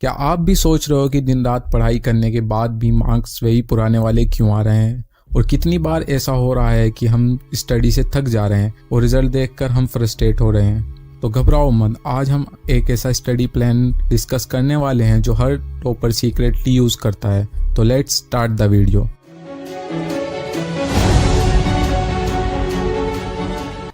क्या आप भी सोच रहे हो कि दिन रात पढ़ाई करने के बाद भी मार्क्स वही पुराने वाले क्यों आ रहे हैं? और कितनी बार ऐसा हो रहा है कि हम स्टडी से थक जा रहे हैं और रिजल्ट देखकर हम फ्रस्ट्रेट हो रहे हैं। तो घबराओ मत, आज हम एक ऐसा स्टडी प्लान डिस्कस करने वाले हैं जो हर टॉपर सीक्रेटली यूज करता है। तो लेट्स स्टार्ट द वीडियो।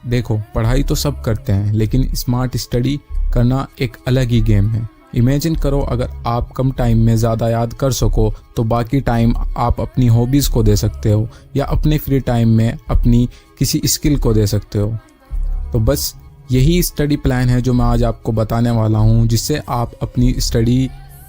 देखो, पढ़ाई तो सब करते हैं, लेकिन स्मार्ट स्टडी करना एक अलग ही गेम है। इमेजिन करो, अगर आप कम टाइम में ज़्यादा याद कर सको तो बाकी टाइम आप अपनी हॉबीज़ को दे सकते हो या अपने फ्री टाइम में अपनी किसी स्किल को दे सकते हो। तो बस यही स्टडी प्लान है जो मैं आज आपको बताने वाला हूँ, जिससे आप अपनी स्टडी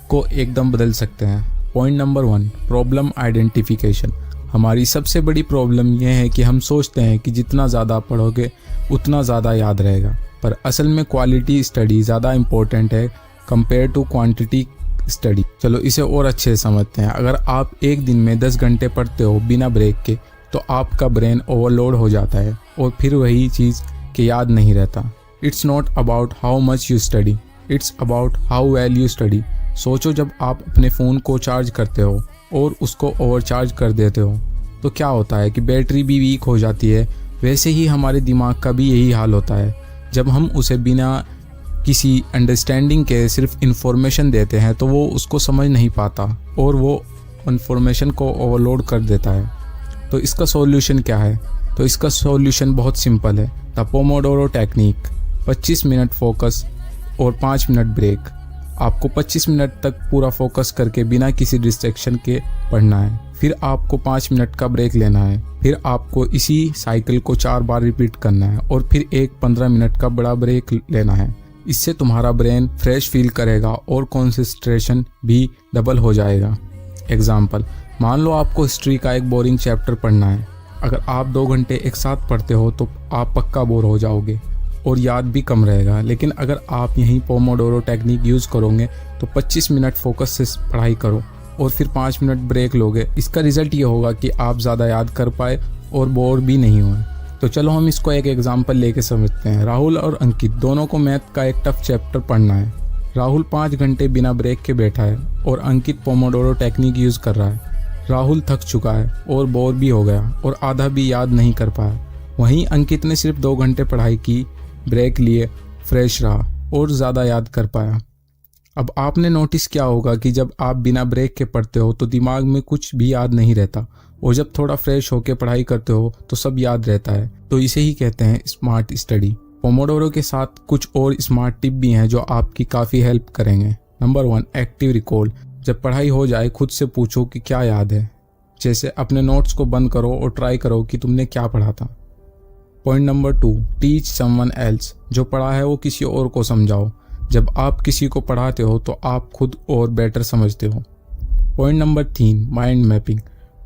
को एकदम बदल सकते हैं। Point number 1, problem identification. हमारी सबसे बड़ी प्रॉब्लम यह है कि हम सोचते हैं कि जितना ज़्यादा पढ़ोगे उतना ज़्यादा याद रहेगा, पर असल में क्वालिटी स्टडी ज़्यादा इम्पोर्टेंट है कंपेयर टू क्वांटिटी स्टडी। चलो इसे और अच्छे से समझते हैं। अगर आप एक दिन में 10 घंटे पढ़ते हो बिना ब्रेक के, तो आपका ब्रेन ओवरलोड हो जाता है और फिर वही चीज़ के याद नहीं रहता। It's not about how much you study, it's about how well you study. सोचो, जब आप अपने फ़ोन को चार्ज करते हो और उसको ओवरचार्ज कर देते हो तो क्या होता है कि बैटरी भी वीक हो जाती है। वैसे ही हमारे दिमाग का भी यही हाल होता है। जब हम उसे बिना किसी अंडरस्टैंडिंग के सिर्फ इन्फॉर्मेशन देते हैं तो वो उसको समझ नहीं पाता और वो इन्फॉर्मेशन को ओवरलोड कर देता है। तो इसका सॉल्यूशन क्या है? तो इसका सॉल्यूशन बहुत सिंपल है, the Pomodoro technique. 25 minute focus और 5 मिनट ब्रेक। आपको 25 मिनट तक पूरा फोकस करके बिना किसी डिस्ट्रैक्शन के पढ़ना है, फिर आपको 5 मिनट का ब्रेक लेना है, फिर आपको इसी साइकिल को 4 बार रिपीट करना है और फिर एक 15 मिनट का बड़ा ब्रेक लेना है। इससे तुम्हारा ब्रेन फ्रेश फील करेगा और कॉन्सेंट्रेशन भी डबल हो जाएगा। एग्जाम्पल, मान लो आपको हिस्ट्री का एक बोरिंग चैप्टर पढ़ना है। अगर आप 2 घंटे एक साथ पढ़ते हो तो आप पक्का बोर हो जाओगे और याद भी कम रहेगा। लेकिन अगर आप यहीं पोमोडोरो टेक्निक यूज़ करोगे तो 25 मिनट फोकस से पढ़ाई करो और फिर 5 मिनट ब्रेक लोगे। इसका रिजल्ट ये होगा कि आप ज़्यादा याद कर पाए और बोर भी नहीं हुए। तो चलो हम इसको एक एग्जाम्पल लेके समझते हैं। राहुल और अंकित दोनों को मैथ का एक टफ चैप्टर पढ़ना है। राहुल 5 घंटे बिना ब्रेक के बैठा है और अंकित पोमोडोरो टेक्निक यूज़ कर रहा है। राहुल थक चुका है और बोर भी हो गया और आधा भी याद नहीं कर पाया। वहीं अंकित ने सिर्फ 2 घंटे पढ़ाई की, ब्रेक लिए, फ्रेश रहा और ज़्यादा याद कर पाया। अब आपने नोटिस किया होगा कि जब आप बिना ब्रेक के पढ़ते हो तो दिमाग में कुछ भी याद नहीं रहता, और जब थोड़ा फ्रेश होकर पढ़ाई करते हो तो सब याद रहता है। तो इसे ही कहते हैं स्मार्ट स्टडी। पोमोडोरो के साथ कुछ और स्मार्ट टिप भी हैं जो आपकी काफ़ी हेल्प करेंगे। Number 1, active recall. जब पढ़ाई हो जाए खुद से पूछो कि क्या याद है। जैसे अपने नोट्स को बंद करो और ट्राई करो कि तुमने क्या पढ़ा था। Point number 2, teach someone else. जो पढ़ा है वो किसी और को समझाओ। जब आप किसी को पढ़ाते हो तो आप खुद और बेटर समझते हो। Point number 3, mind mapping.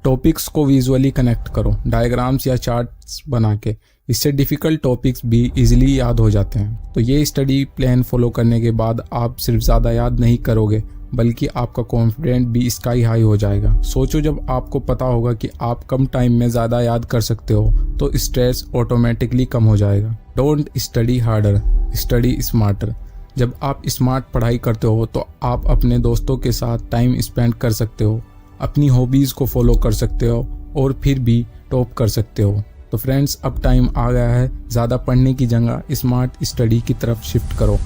Topics को विजुअली कनेक्ट करो, डायग्राम्स या चार्ट्स बना के। इससे डिफ़िकल्ट टॉपिक्स भी इजीली याद हो जाते हैं। तो ये स्टडी प्लान फॉलो करने के बाद आप सिर्फ ज़्यादा याद नहीं करोगे बल्कि आपका कॉन्फिडेंस भी स्काई हाई हो जाएगा। सोचो, जब आपको पता होगा कि आप कम टाइम में ज़्यादा याद कर सकते हो तो स्ट्रेस ऑटोमेटिकली कम हो जाएगा। Don't study harder, study smarter. जब आप स्मार्ट पढ़ाई करते हो तो आप अपने दोस्तों के साथ टाइम स्पेंड कर सकते हो, अपनी हॉबीज़ को फॉलो कर सकते हो और फिर भी टॉप कर सकते हो। तो फ्रेंड्स, अब टाइम आ गया है ज़्यादा पढ़ने की जगह स्मार्ट स्टडी की तरफ शिफ्ट करो।